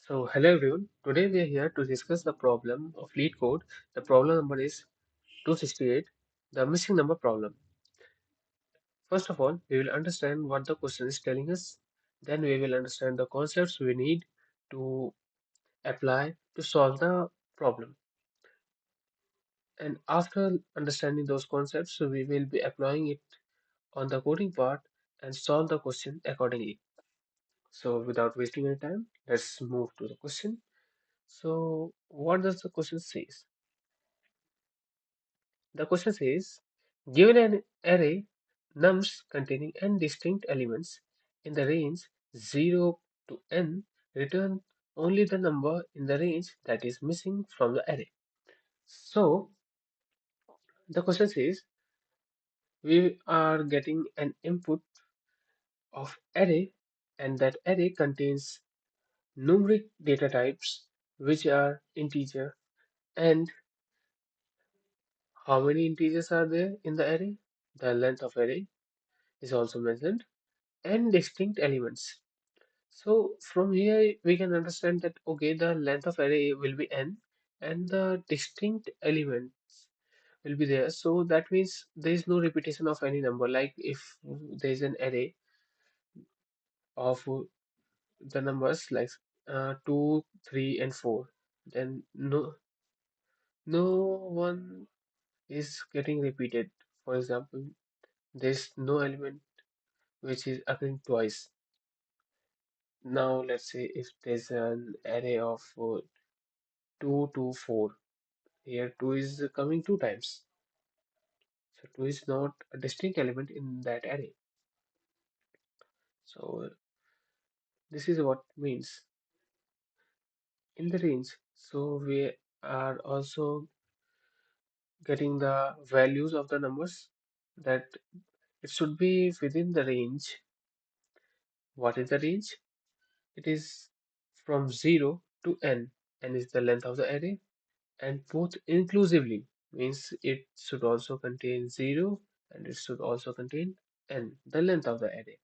So, hello everyone. Today we are here to discuss the problem of lead code. The problem number is 268, the missing number problem. First of all, we will understand what the question is telling us. Then we will understand the concepts we need to apply to solve the problem. And after understanding those concepts, so we will be applying it on the coding part and solve the question accordingly. So, without wasting any time, let's move to the question. So, what does the question say? The question says, given an array nums containing n distinct elements in the range 0 to n, return only the number in the range that is missing from the array. So the question says, we are getting an input of array, and that array contains numeric data types which are integer. And how many integers are there in the array? The length of array is also mentioned, and distinct elements. So from here we can understand that okay, the length of array will be n and the distinct elements will be there. So that means there is no repetition of any number. Like if there is an array of the numbers like 2, 3, and 4, then no one is getting repeated. For example, there's no element which is occurring twice. Now let's say if there's an array of 2 to 4. Here 2 is coming two times. So 2 is not a distinct element in that array. So this is what means in the range. So we are also getting the values of the numbers, that it should be within the range. What is the range? It is from 0 to n. N is the length of the array, and both inclusively means it should also contain 0 and it should also contain n, the length of the array,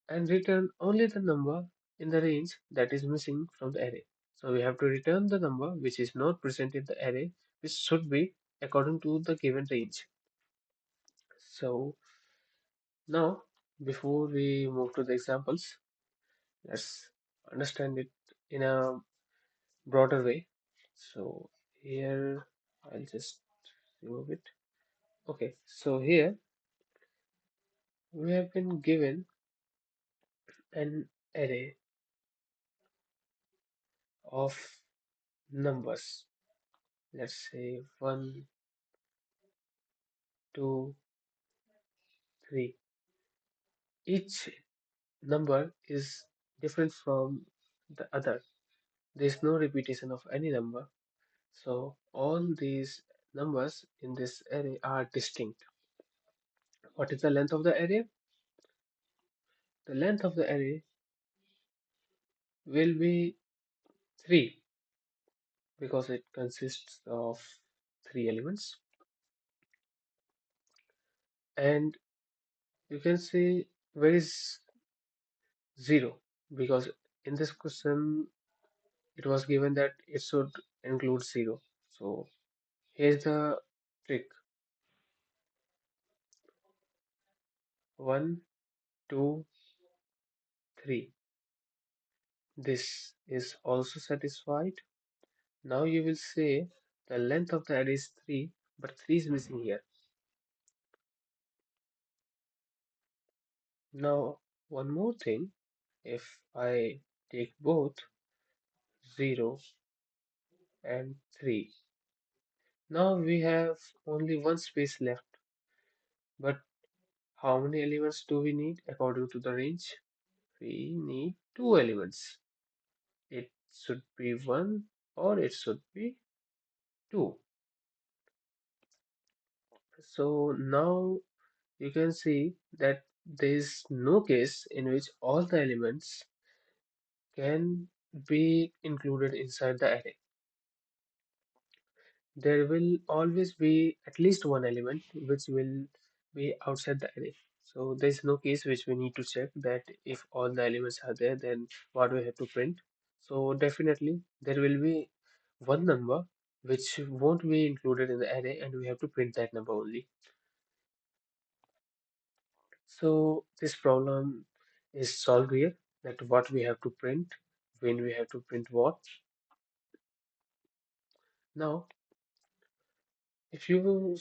and return only the number in the range that is missing from the array. So we have to return the number which is not present in the array, which should be according to the given range. So now, before we move to the examples, let's understand it in a broader way. So here I'll just remove it. Okay, so here we have been given an array of numbers. Let's say 1, 2, 3. Each number is different from the other. There is no repetition of any number. So all these numbers in this array are distinct. What is the length of the array? The length of the array will be 3 because it consists of 3 elements. And you can say where is 0, because in this question it was given that it should include 0. So here's the trick. 1, 2, 3. This is also satisfied. Now you will say the length of the array is 3, but 3 is missing here. Now, one more thing, if I take both 0 and 3, now we have only one space left. But how many elements do we need according to the range? We need two elements. It should be 1 or it should be 2. So now you can see that there is no case in which all the elements can be included inside the array. There will always be at least one element which will be outside the array. So there's no case which we need to check that if all the elements are there, then what we have to print. So definitely there will be one number which won't be included in the array, and we have to print that number only. So this problem is solved here, that what we have to print, when we have to print what. Now, if you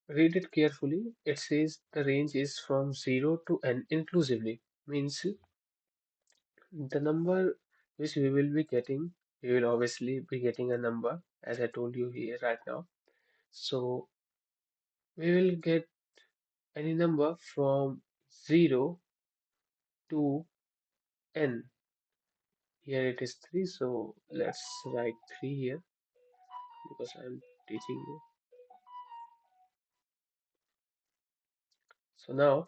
read it carefully, it says the range is from 0 to n inclusively. Means the number which we will be getting, we will obviously be getting a number, as I told you here right now. So we will get any number from 0 to n. Here it is 3, so let's write 3 here because I'm teaching you. So now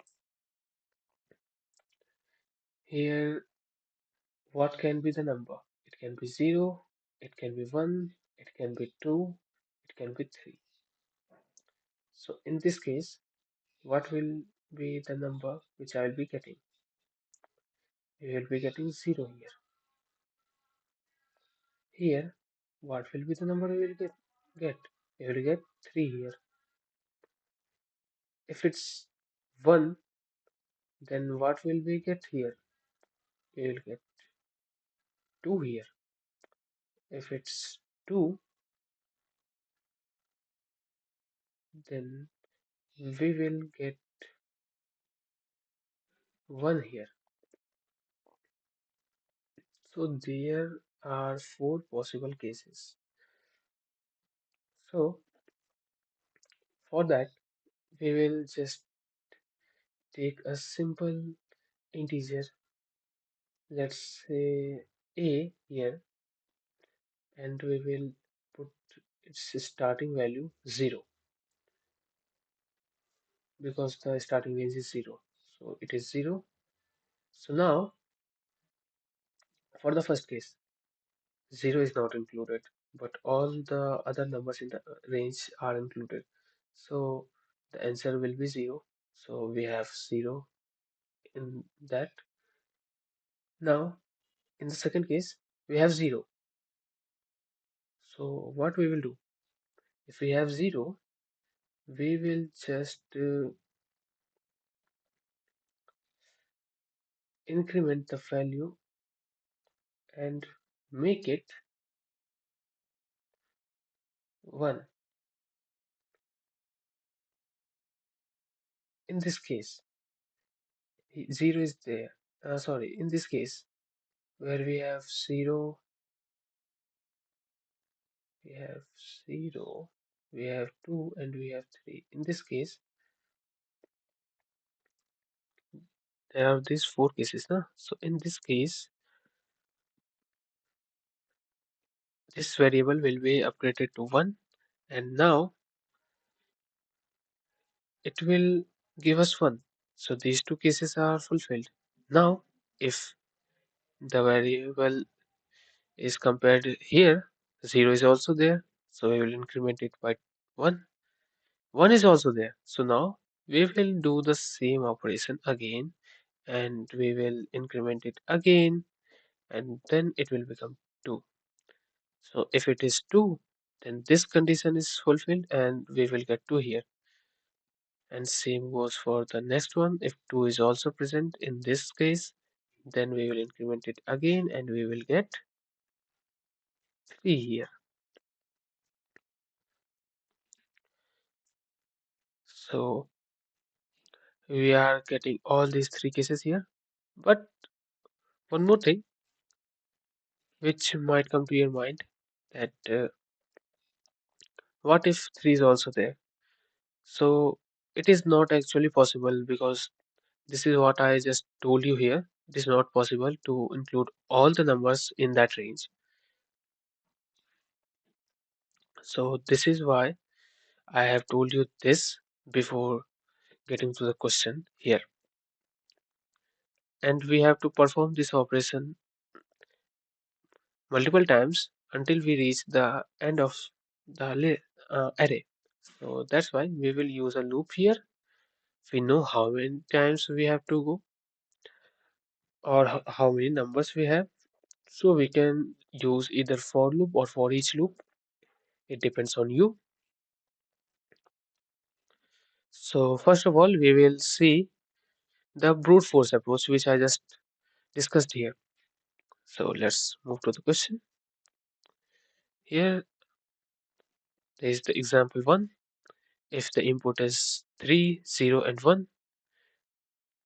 here, what can be the number? It can be 0, it can be 1, it can be 2, it can be 3. So in this case, what will be the number which I will be getting? We will be getting 0 here. Here, what will be the number we will get? We will get 3 here. If it's 1, then what will we get here? We will get 2 here. If it's 2, then we will get 1 here. So there are 4 possible cases. So for that, we will just take a simple integer, let's say a here, and we will put its starting value 0 because the starting range is 0. So it is 0. So now for the first case, 0 is not included, but all the other numbers in the range are included. So the answer will be 0. So we have 0 in that. Now in the second case, we have 0. So what we will do? If we have 0, we will just increment the value and make it 1. In this case, 0 is there. Sorry, in this case, where we have 0, we have 0, we have 2, and we have 3. In this case, there are these 4 cases. Now, so in this case, this variable will be upgraded to 1, and now it will give us 1. So these 2 cases are fulfilled. Now, if the variable is compared here, 0 is also there, so we will increment it by 1. 1 is also there, so now we will do the same operation again, and we will increment it again, and then it will become 2. So if it is 2, then this condition is fulfilled and we will get 2 here. And same goes for the next one. If 2 is also present in this case, then we will increment it again and we will get 3 here. So we are getting all these 3 cases here. But one more thing which might come to your mind, that what if 3 is also there? So it is not actually possible, because this is what I just told you here. It is not possible to include all the numbers in that range. So this is why I have told you this before getting to the question here. And we have to perform this operation multiple times until we reach the end of the array. So that's why we will use a loop here. we know how many times we have to go or how many numbers we have. So we can use either for loop or for each loop. It depends on you. So first of all, we will see the brute force approach, which I just discussed here. So let's move to the question. Here there is the example 1. If the input is 3, 0, and 1,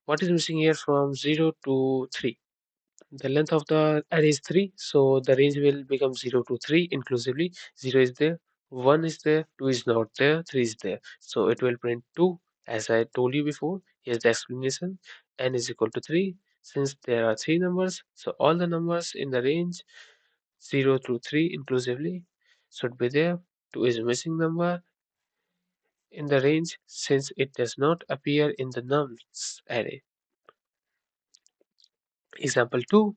what is missing here from 0 to 3? The length of the array is 3, so the range will become 0 to 3 inclusively. 0 is there, 1 is there, 2 is not there, 3 is there. So it will print 2, as I told you before. Here's the explanation. N is equal to 3. Since there are 3 numbers, so all the numbers in the range 0 to 3 inclusively should be there. 2 is a missing number in the range since it does not appear in the nums array. Example 2.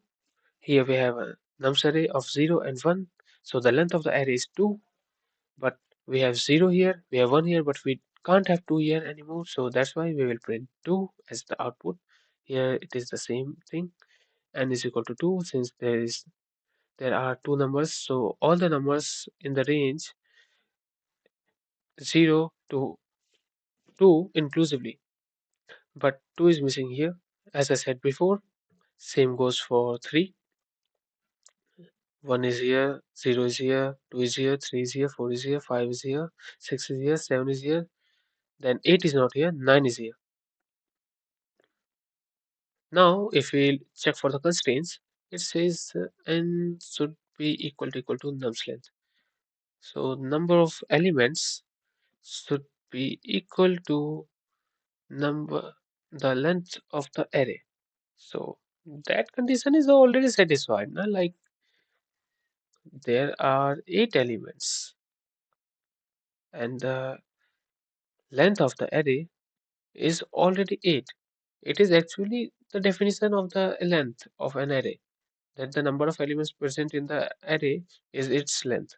Here we have a nums array of 0 and 1. So the length of the array is 2, but we have 0 here, we have 1 here, but we can't have 2 here anymore. So that's why we will print 2 as the output. Here it is the same thing. N is equal to 2 since there are two numbers. So all the numbers in the range 0 to 2 inclusively. But 2 is missing here. As I said before, same goes for 3. 1 is here, 0 is here, 2 is here, 3 is here, 4 is here, 5 is here, 6 is here, 7 is here, then 8 is not here, 9 is here. Now, if we check for the constraints, it says n should be equal to nums length. So, number of elements should be equal to number the length of the array. So, that condition is already satisfied. Now, like there are 8 elements and the length of the array is already 8. It is actually the definition of the length of an array, that the number of elements present in the array is its length.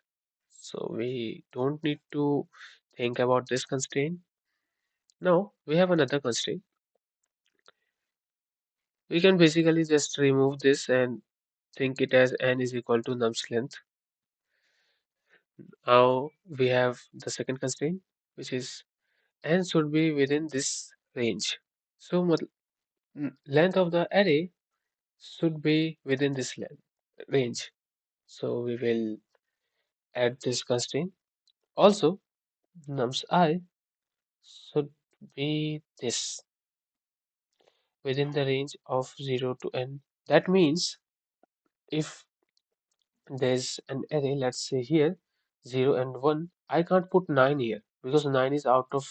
So we don't need to think about this constraint. Now we have another constraint. We can basically just remove this and think it as n is equal to nums length. Now we have the second constraint, which is n should be within this range. So length of the array should be within this range. So we will add this constraint. Also, nums I should be this within the range of 0 to n. That means if there's an array, let's say here 0 and 1, I can't put 9 here because 9 is out of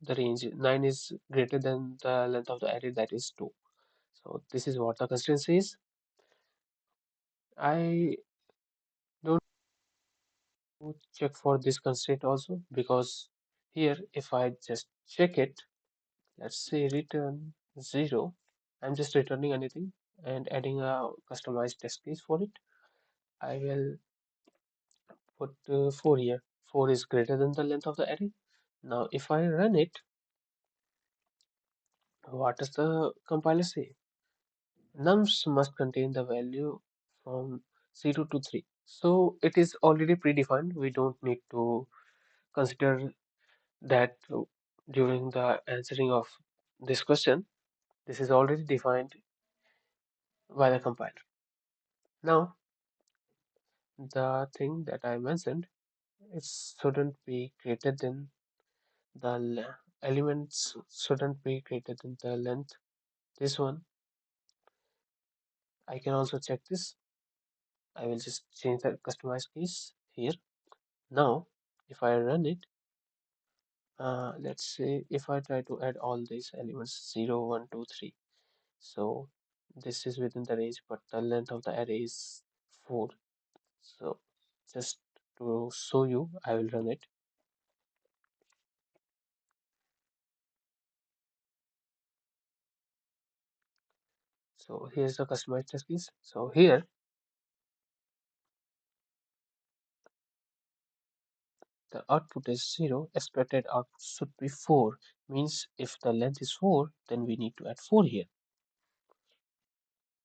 the range. 9 is greater than the length of the array, that is 2. So this is what the constraint says. I don't check for this constraint also because here if I just check it, let's say return 0, I'm just returning anything and adding a customized test case for it. I will put 4 here. 4 is greater than the length of the array. Now if I run it, what does the compiler say? Nums must contain the value from 0 to 3. So it is already predefined. We don't need to consider that during the answering of this question. This is already defined by the compiler. Now, the thing that I mentioned, it shouldn't be greater than elements shouldn't be greater than the length. This one, I can also check this. I will just change the customized case here. Now, if I run it, let's say if I try to add all these elements 0, 1, 2, 3. So this is within the range, but the length of the array is 4. So just to show you, I will run it. So here's the customized test case. So here the output is 0, expected output should be 4. means if the length is 4, then we need to add 4 here.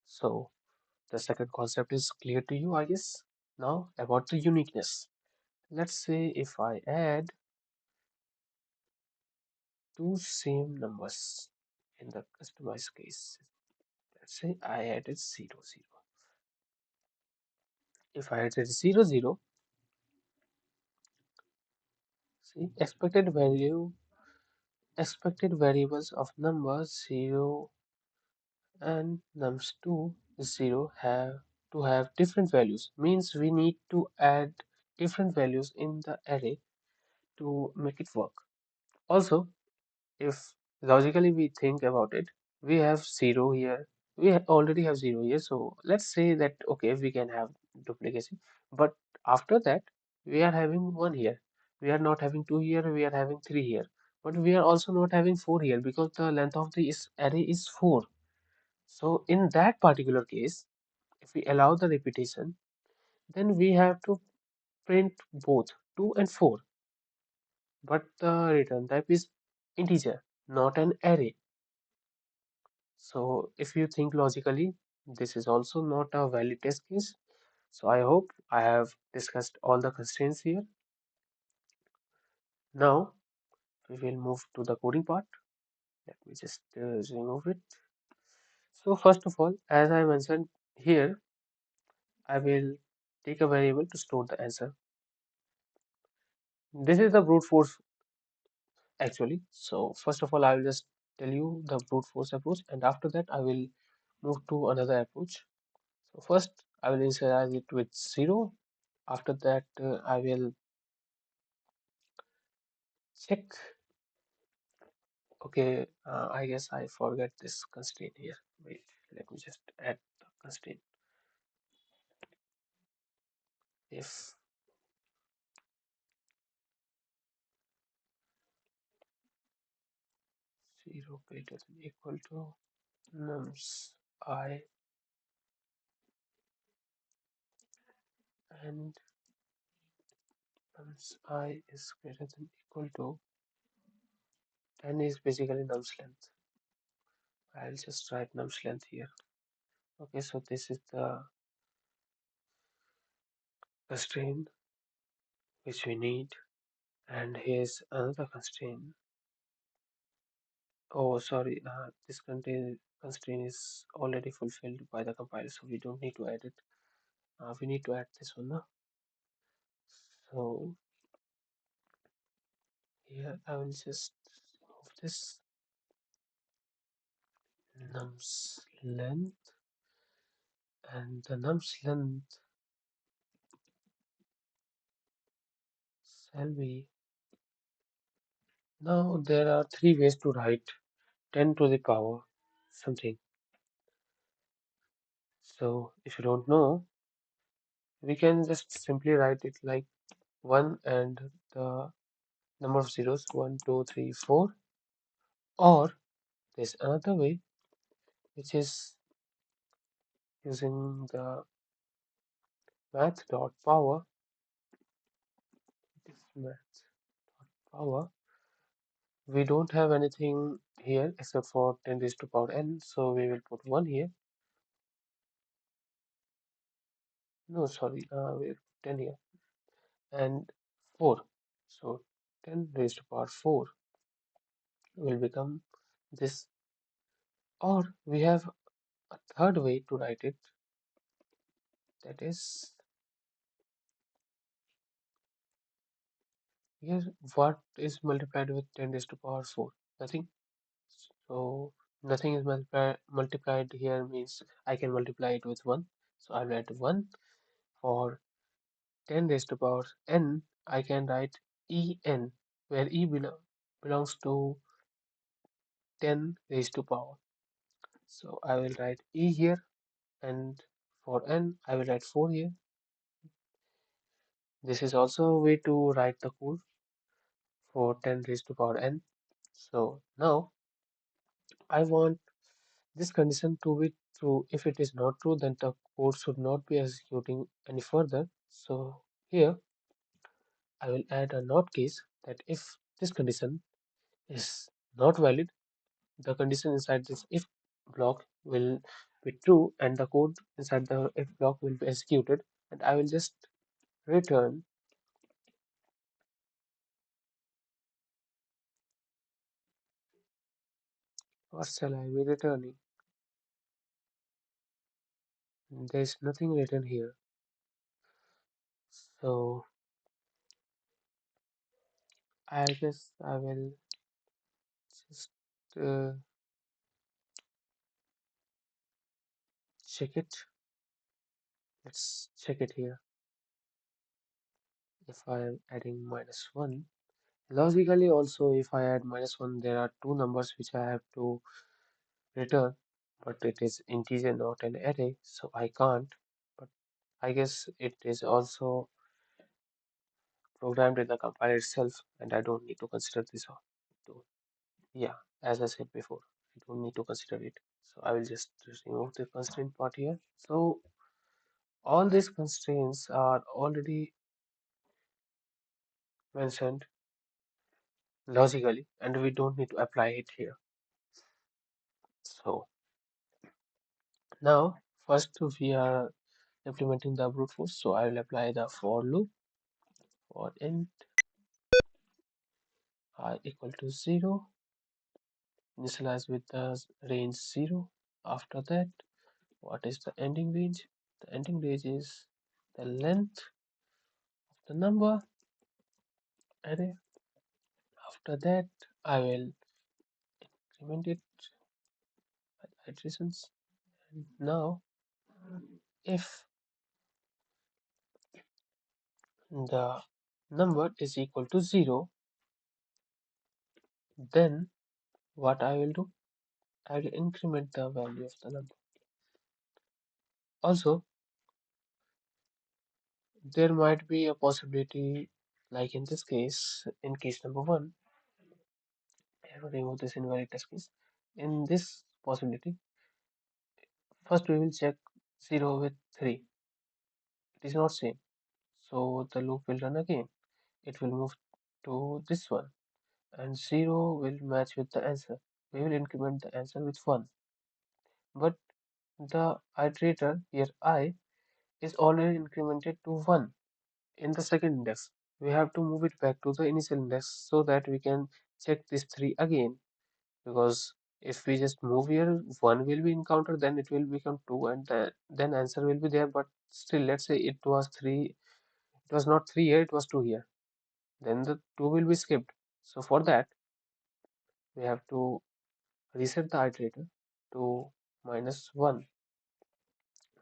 So the second concept is clear to you, I guess. Now about the uniqueness. Let's say if I add two same numbers in the customized case. Let's say I added 0, 0. If I added 0, 0, see expected variables of numbers 0 and nums2 is 0 have to have different values. Means we need to add different values in the array to make it work. Also, if logically we think about it, we have 0 here. Already have 0 here. So let's say that okay, we can have duplicacy. But after that, we are having 1 here. We are not having 2 here. We are having 3 here. But we are also not having 4 here because the length of the array is 4. So in that particular case, if we allow the repetition, then we have to print both 2 and 4. But the return type is integer, not an array. So if you think logically, this is also not a valid test case. So I hope I have discussed all the constraints here. Now we will move to the coding part. Let me just remove it. So first of all, as I mentioned here, I will take a variable to store the answer. This is the brute force actually. So first of all, I will just tell you the brute force approach, and after that I will move to another approach. So first I will initialize it with 0. After that I will check. Okay, I guess I forget this constraint here. Wait, let me just add the constraint. If 0 greater than equal to nums I and nums I is greater than equal to 10 is basically nums length. I'll just write nums length here. Okay, so this is the constraint which we need, and here's another constraint. Oh, sorry, this constraint is already fulfilled by the compiler, so we don't need to add it. We need to add this one now. So here I will just move this nums length, and the nums length shall be. Now there are three ways to write 10 to the power something. So if you don't know, we can just simply write it like 1 and the number of zeros 1, 2, 3, 4, or there's another way which is using the math.power. It is math.power. We don't have anything here except for 10 raised to power n, so we will put 1 here. No, sorry, we'll put 10 here and 4. So 10 raised to power 4 will become this, or we have a third way to write it, that is here what is multiplied with 10 raised to power 4? Nothing. So nothing is multiplied here means I can multiply it with 1. So I'll write 1 for 10 raised to power n. I can write en, where belongs to 10 raised to power. So I will write e here, and for n I will write 4 here. This is also a way to write the code for 10 raised to power n. So now I want this condition to be true. If it is not true, then the code should not be executing any further. So here I will add a not case that if this condition is not valid, the condition inside this if block will be true and the code inside the if block will be executed, and I will just return what shall I be returning? There's nothing written here. So I guess I will just uh, check it. Let's check it here. If I am adding -1, logically also if I add -1, there are two numbers which I have to return, but it is integer, not an array, so I can't. But I guess it is also programmed in the compiler itself, and I don't need to consider this one. So, yeah, as I said before, I don't need to consider it. So I will just remove the constraint part here. So all these constraints are already mentioned logically, and we don't need to apply it here. So now, first we are implementing the brute force. So I will apply the for loop for int I equal to 0, initialize with the range 0. After that, what is the ending range? The ending range is the length of the number array. After that, I will increment it by iterations. And now, if the number is equal to 0, then what I will do? I will increment the value of the number. Also, there might be a possibility, like in this case, in case number 1, I have to remove this invalid test case. In this possibility, first we will check 0 with 3. It is not same. So the loop will run again. It will move to this one, and 0 will match with the answer. We will increment the answer with 1. But the iterator here I is already incremented to 1 in the second index. We have to move it back to the initial index so that we can check this 3 again. Because if we just move here, 1 will be encountered, then it will become 2, and then answer will be there. But still, let's say it was 3, it was not 3 here, it was 2 here. Then the 2 will be skipped. So for that, we have to reset the iterator to -1.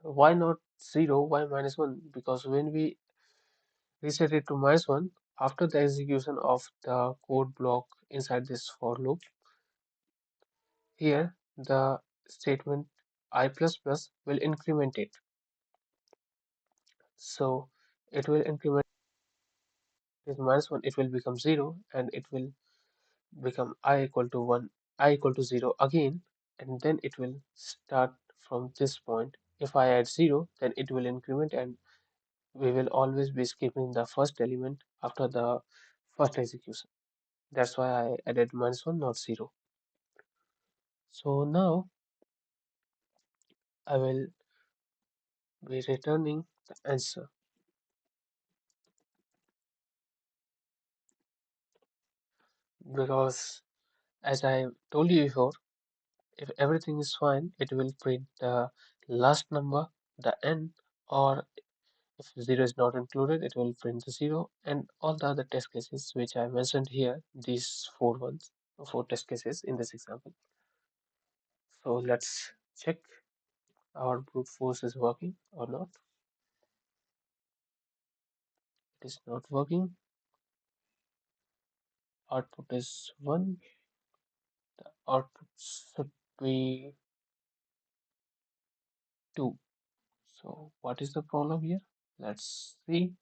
Why not 0? Why -1? Because when we reset it to -1, after the execution of the code block inside this for loop, here the statement I++ will increment it. So it will increment this -1, it will become 0, and it will become I equal to 1, I equal to 0 again, and then it will start from this point. If I add 0, then it will increment, and we will always be skipping the first element after the first execution. That's why I added -1, not 0. So now I will be returning the answer, because as I told you before, if everything is fine, it will print the last number, the n, or if 0 is not included, it will print the 0, and all the other test cases which I mentioned here, these four test cases in this example. So let's check our brute force is working or not. It is not working. Output is 1. The output should be 2. So what is the problem here? Let's see.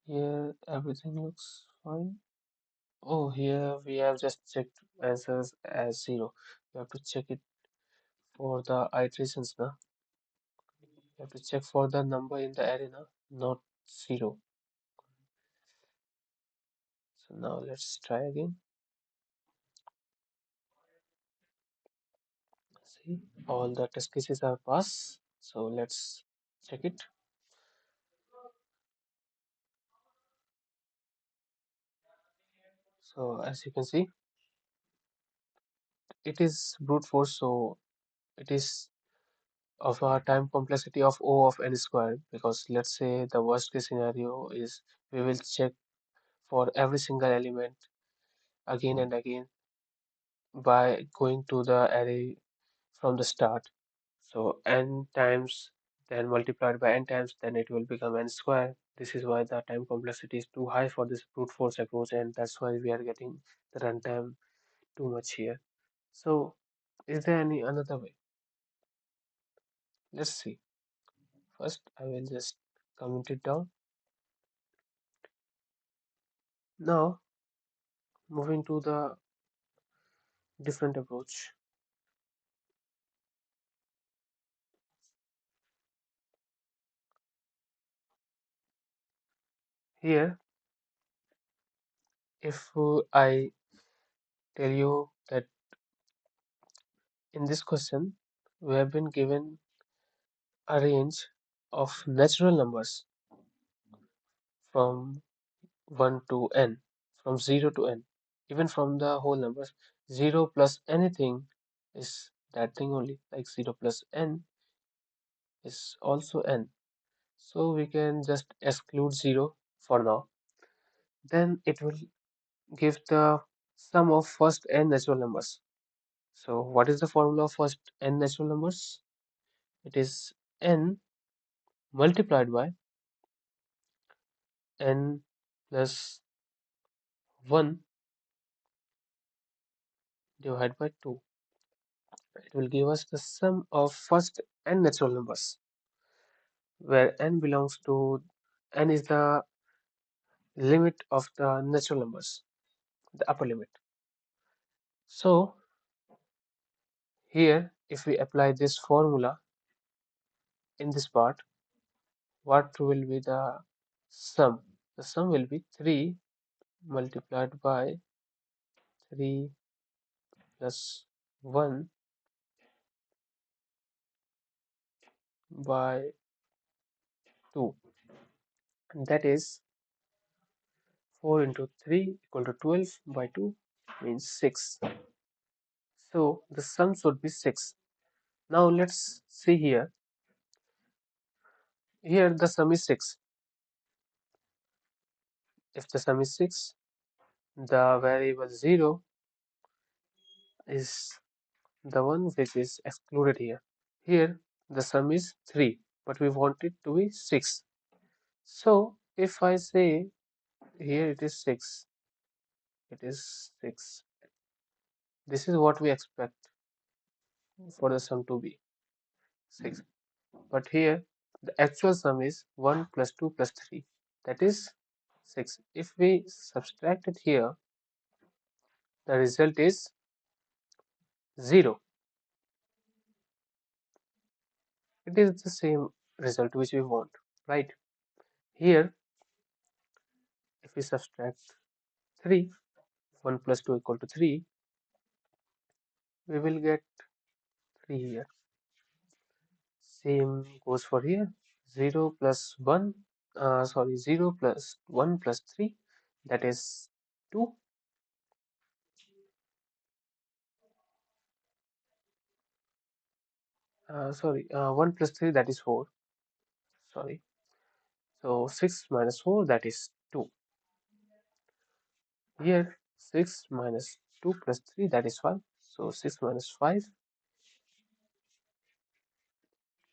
Here everything looks fine. Oh, here we have just checked answers as 0. We have to check it for the iterations now. You have to check for the number in the array now, not 0. So now let's try again. See, all the test cases are passed. So let's check it. So as you can see, it is brute force. So it is of a time complexity of O of n squared, because let's say the worst case scenario is we will check for every single element again and again by going to the array from the start. So n times, then multiplied by n times, then it will become n square. This is why the time complexity is too high for this brute force approach, and that's why we are getting the runtime too much here. So is there any another way? Let's see. First, I will just comment it down. Now, moving to the different approach. Here, if I tell you that in this question, we have been given a range of natural numbers from 1 to n, from 0 to n, even from the whole numbers. 0 plus anything is that thing only, like 0 plus n is also n. So we can just exclude 0 for now. Then it will give the sum of first n natural numbers. So what is the formula of first n natural numbers? It is n multiplied by n plus 1 divided by 2. It will give us the sum of first n natural numbers, where n belongs to, n is the limit of the natural numbers, the upper limit. So here, if we apply this formula in this part, what will be the sum? The sum will be 3 multiplied by 3 plus 1 by 2. And that is 4 into 3 equal to 12 by 2 means 6. So the sum should be 6. Now let's see here. Here the sum is 6. If the sum is 6, the variable 0 is the one which is excluded here. Here the sum is 3, but we want it to be 6. So if I say here it is 6, it is 6. This is what we expect for the sum to be 6. But here the actual sum is 1 plus 2 plus 3, that is 6. If we subtract it here, the result is 0. It is the same result which we want, right? Here, if we subtract 3, 1 plus 2 equal to 3, we will get 3 here. Same goes for here. 0 plus 1, 0 plus 1 plus 3, that is 2. 1 plus 3, that is 4. Sorry. So 6 minus 4, that is 2. Here 6 minus 2 plus 3, that is 5. So 6 minus 5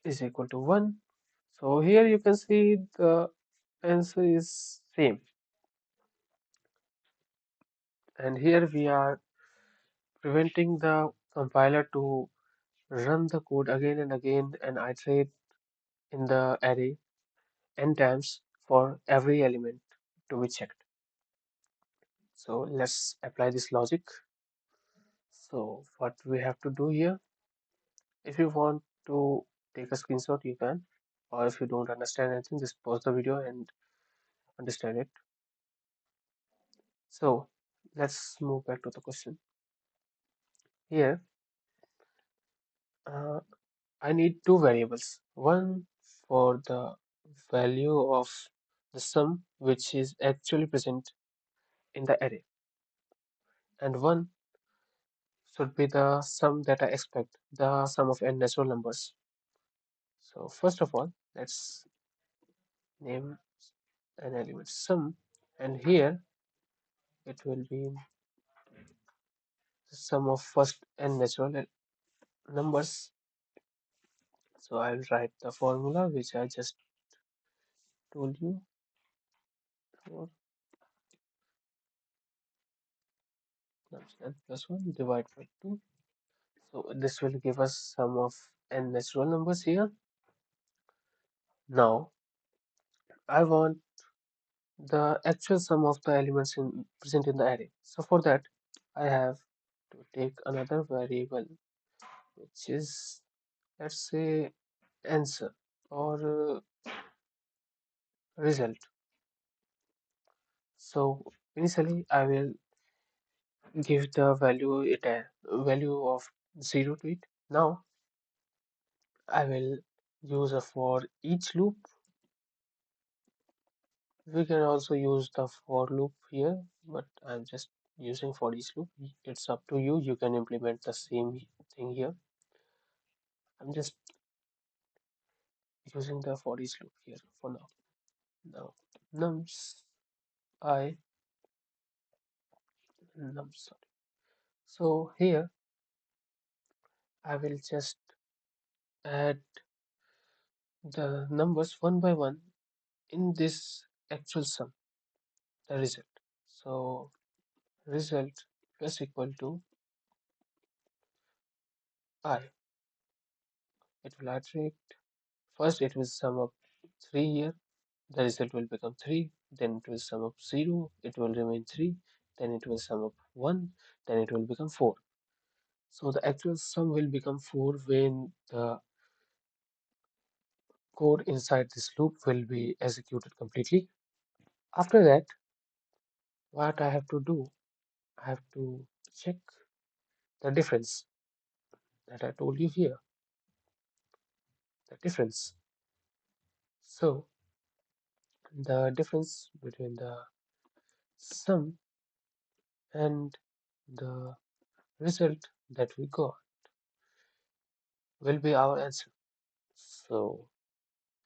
is equal to 1. So here you can see the answer is same. And here we are preventing the compiler to run the code again and again and iterate in the array n times for every element to be checked. So let's apply this logic. So what we have to do here, if you want to take a screenshot, you can, or if you don't understand anything, just pause the video and understand it. So let's move back to the question. Here, uh, I need two variables. One for the value of the sum which is actually present in the array, and one should be the sum that I expect, the sum of n natural numbers. So first of all, let's name an element sum, and here it will be the sum of first n natural numbers. So I'll write the formula which I just told you for nums n plus 1 divided by 2. So this will give us sum of n natural numbers here. Now I want the actual sum of the elements present in the array. So for that I have to take another variable which is, let's say, answer or result. So initially I will give the value it a value of 0 to it. Now I will use a for each loop. We can also use the for loop here, but I'm just using for each loop. It's up to you. You can implement the same thing here. I'm just using the for each loop here for now. Now nums I nums sorry. So here I will just add the numbers one by one in this actual sum, the result. So result plus equal to I. It will iterate. First it will sum up 3 here. The result will become 3. Then it will sum up 0. It will remain 3. Then it will sum up 1. Then it will become 4. So the actual sum will become 4 when the code inside this loop will be executed completely. After that, what I have to do, I have to check the difference that I told you here, the difference. So the difference between the sum and the result that we got will be our answer. So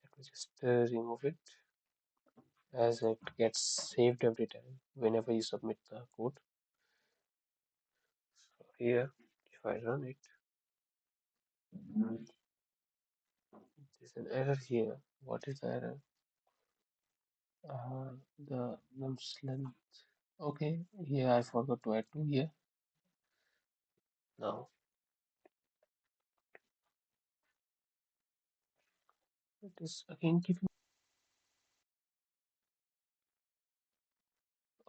let me just remove it as it gets saved every time whenever you submit the code. So here, if I run it, there's an error here. What is the error? The nums length. Okay, here I forgot to add 2 here. Now it is again giving.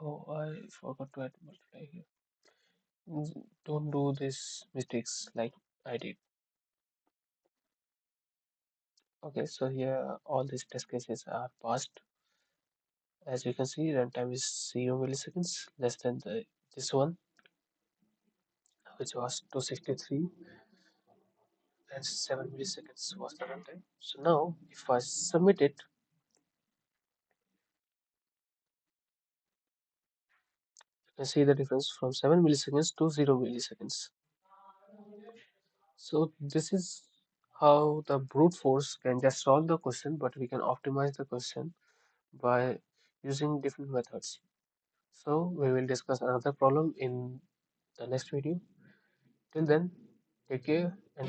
Oh, I forgot to add multiply here. Don't do these mistakes like I did. Okay, so here all these test cases are passed. As you can see, runtime is 0 milliseconds, less than this one, which was 263, and 7 milliseconds was the runtime. So now, if I submit it, you can see the difference from 7 milliseconds to 0 milliseconds. So this is how the brute force can just solve the question, but we can optimize the question by using different methods. So we will discuss another problem in the next video. Till then, take care and